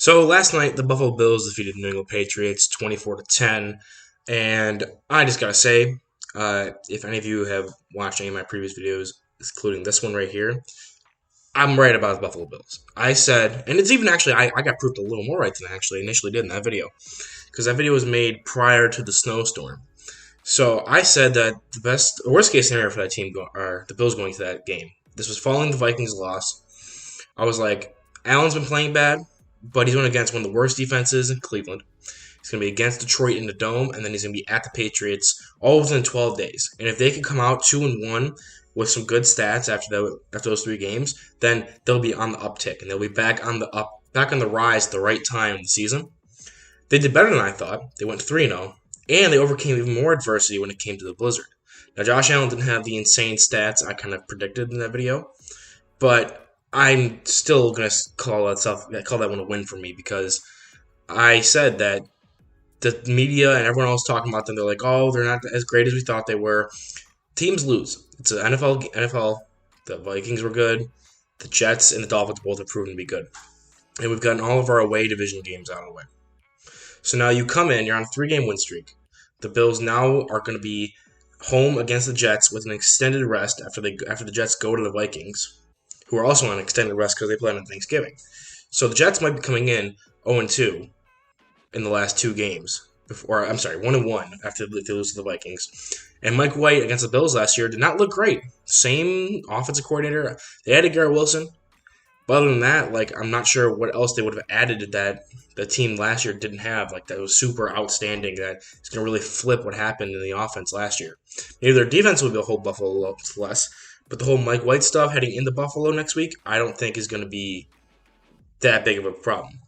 So last night, the Buffalo Bills defeated the New England Patriots 24-10, and I just gotta say, if any of you have watched any of my previous videos, including this one right here, I'm right about the Buffalo Bills. I said, and it's even actually, I got proved a little more right than I actually initially did in that video, because that video was made prior to the snowstorm. So I said that the worst case scenario for that team, are the Bills going to that game. This was following the Vikings loss. I was like, Allen's been playing bad, but he's going against one of the worst defenses in Cleveland. He's going to be against Detroit in the Dome, and then he's going to be at the Patriots all within 12 days. And if they can come out 2-1 with some good stats after those 3 games, then they'll be on the uptick, and they'll be back on the rise at the right time in the season. They did better than I thought. They went 3-0, and they overcame even more adversity when it came to the blizzard. Now, Josh Allen didn't have the insane stats I kind of predicted in that video, but I'm still gonna call that one a win for me because I said that the media and everyone else talking about them, they're like, oh, they're not as great as we thought they were. Teams lose. It's an NFL. The Vikings were good. The Jets and the Dolphins both have proven to be good, and we've gotten all of our away division games out of the way. So now you come in, you're on a 3-game win streak. The Bills now are going to be home against the Jets with an extended rest after the Jets go to the Vikings, who are also on extended rest because they play on Thanksgiving. So the Jets might be coming in 0-2 in the last 2 games. 1-1 after they lose to the Vikings. And Mike White against the Bills last year did not look great. Same offensive coordinator. They added Garrett Wilson. But other than that, I'm not sure what else they would have added to that the team last year didn't have. That was super outstanding. That is going to really flip what happened in the offense last year. Maybe their defense will be a whole Buffalo less. But the whole Mike White stuff heading into Buffalo next week, I don't think is going to be that big of a problem.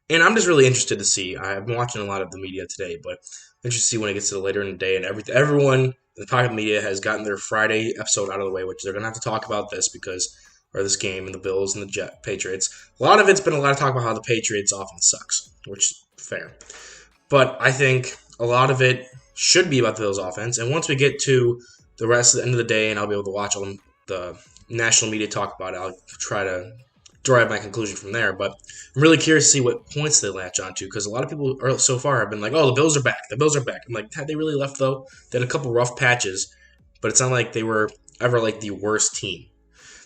And I'm just really interested to see. I've been watching a lot of the media today, but I'm interested to see when it gets to the later in the day. And everyone in the pocket media has gotten their Friday episode out of the way, which they're going to have to talk about this this game and the Bills and the Patriots. A lot of it's been a lot of talk about how the Patriots offense sucks, which is fair. But I think a lot of it should be about the Bills offense. And once we get to the rest of the end of the day, and I'll be able to watch all the national media talk about it, I'll try to derive my conclusion from there. But I'm really curious to see what points they latch onto, because a lot of people so far have been like, oh, the Bills are back. The Bills are back. I'm like, had they really left, though? They had a couple rough patches, but it's not like they were ever the worst team.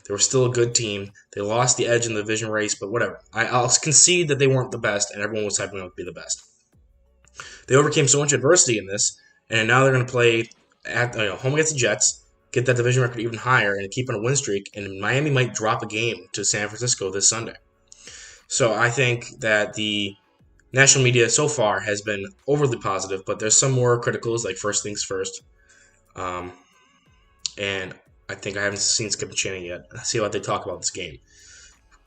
They were still a good team. They lost the edge in the division race, but whatever. I'll concede that they weren't the best, and everyone was hyping them up to be the best. They overcame so much adversity in this, and now they're going to play at home against the Jets, get that division record even higher, and keep on a win streak. And Miami might drop a game to San Francisco this Sunday. So I think that the national media so far has been overly positive, but there's some more criticals, like first things first. And I think I haven't seen Skip and Shannon yet. Let's see what they talk about this game,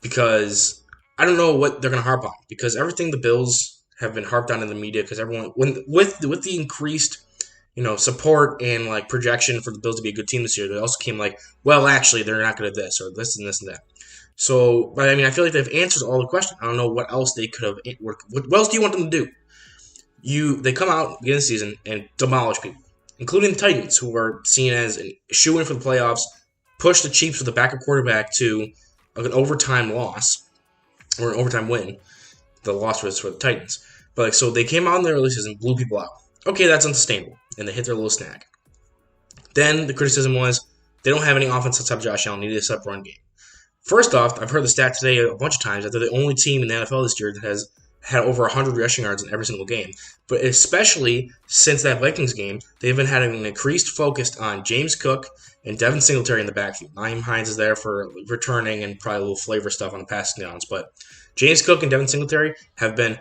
because I don't know what they're going to harp on, because everything the Bills have been harped on in the media, because everyone with the increased support and projection for the Bills to be a good team this year, they also came well, actually, they're not good at this or this and this and that. So, but I feel like they've answered all the questions. I don't know what else they could have. What else do you want them to do? They come out at the beginning of the season and demolish people, including the Titans, who are seen as a shoo-in for the playoffs, push the Chiefs with a backup quarterback to an overtime loss or an overtime win. The loss was for the Titans, but so they came out in the early season, blew people out. Okay, that's unsustainable, and they hit their little snag. Then the criticism was they don't have any offense outside of Josh Allen, needed a sub-run game. First off, I've heard the stat today a bunch of times that they're the only team in the NFL this year that has had over 100 rushing yards in every single game. But especially since that Vikings game, they've been having an increased focus on James Cook and Devin Singletary in the backfield. Naeem Hines is there for returning and probably a little flavor stuff on the passing downs. But James Cook and Devin Singletary have been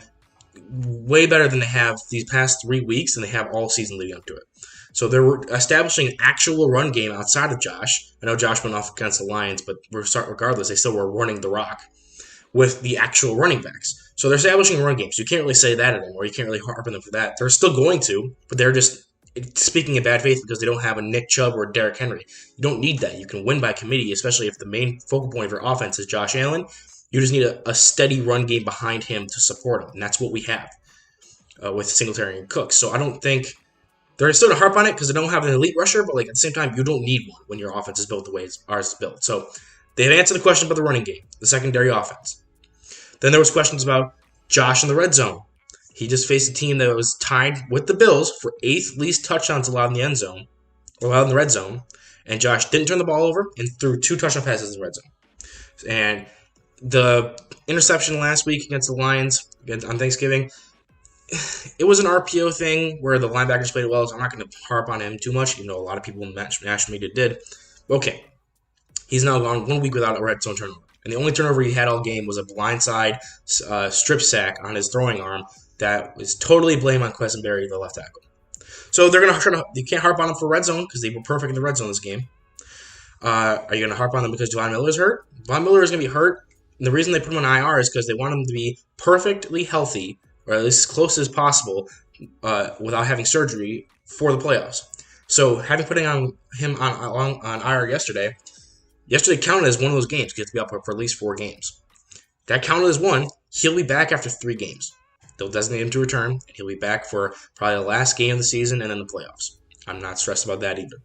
way better than they have these past 3 weeks, and they have all season leading up to it. So they're establishing an actual run game outside of Josh. I know Josh went off against the Lions, but regardless, they still were running the rock with the actual running backs. So they're establishing a run game. So you can't really say that anymore. You can't really harp on them for that. They're still going to, but they're just speaking in bad faith because they don't have a Nick Chubb or a Derrick Henry. You don't need that. You can win by committee, especially if the main focal point of your offense is Josh Allen. You just need a steady run game behind him to support him, and that's what we have with Singletary and Cook. So I don't think they're still to harp on it because they don't have an elite rusher, but at the same time, you don't need one when your offense is built the way ours is built. So they've answered the question about the running game, the secondary offense. Then there was questions about Josh in the red zone. He just faced a team that was tied with the Bills for 8th least touchdowns allowed in the end zone, or allowed in the red zone, and Josh didn't turn the ball over and threw 2 touchdown passes in the red zone. And the interception last week against the Lions on Thanksgiving, it was an RPO thing where the linebackers played well, so I'm not going to harp on him too much, even though a lot of people in national media did. Okay, he's now gone 1 week without a red zone turnover. And the only turnover he had all game was a blindside strip sack on his throwing arm that was totally blamed on Quessenberry, the left tackle. So they're going to you can't harp on them for red zone because they were perfect in the red zone this game. Are you going to harp on them because Von Miller's hurt? Von Miller is going to be hurt. And the reason they put him on IR is because they want him to be perfectly healthy, or at least as close as possible, without having surgery for the playoffs. So having putting him on IR yesterday counted as one of those games. You have to be up for at least 4 games. That counted as one. He'll be back after 3 games. They'll designate him to return, and he'll be back for probably the last game of the season and then the playoffs. I'm not stressed about that either.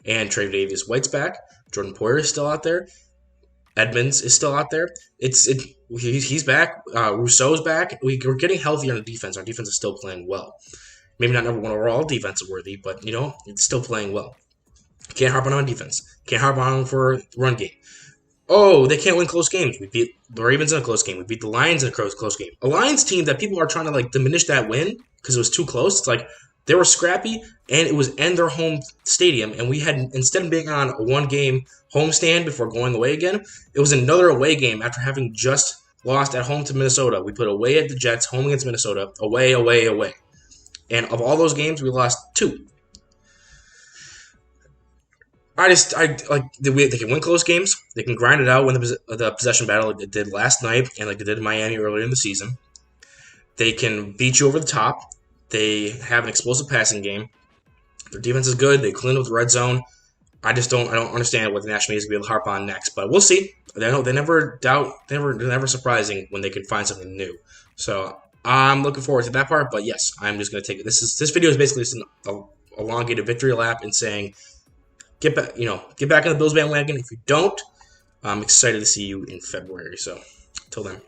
And Tre'Davious White's back. Jordan Poyer is still out there. Edmonds is still out there. He's back. Rousseau's back. We're getting healthier on the defense. Our defense is still playing well. Maybe not number one overall defensive worthy, but it's still playing well. Can't harp on defense. Can't harp on them for the run game. Oh, they can't win close games. We beat the Ravens in a close game. We beat the Lions in a close game. A Lions team that people are trying to diminish that win because it was too close. It's like they were scrappy, and it was in their home stadium. And we had, instead of being on a 1-game homestand before going away again, it was another away game after having just lost at home to Minnesota. We put away at the Jets, home against Minnesota, away. And of all those games, we lost 2. They can win close games. They can grind it out, win the possession battle like they did last night and like they did in Miami earlier in the season. They can beat you over the top. They have an explosive passing game. Their defense is good. They clean up the red zone. I don't understand what the national media is going to be able to harp on next, but we'll see. They're never surprising when they can find something new. So I'm looking forward to that part. But yes, I'm just going to take it. This video is basically just an elongated victory lap and saying, get back on the Bills bandwagon. If you don't, I'm excited to see you in February. So, till then.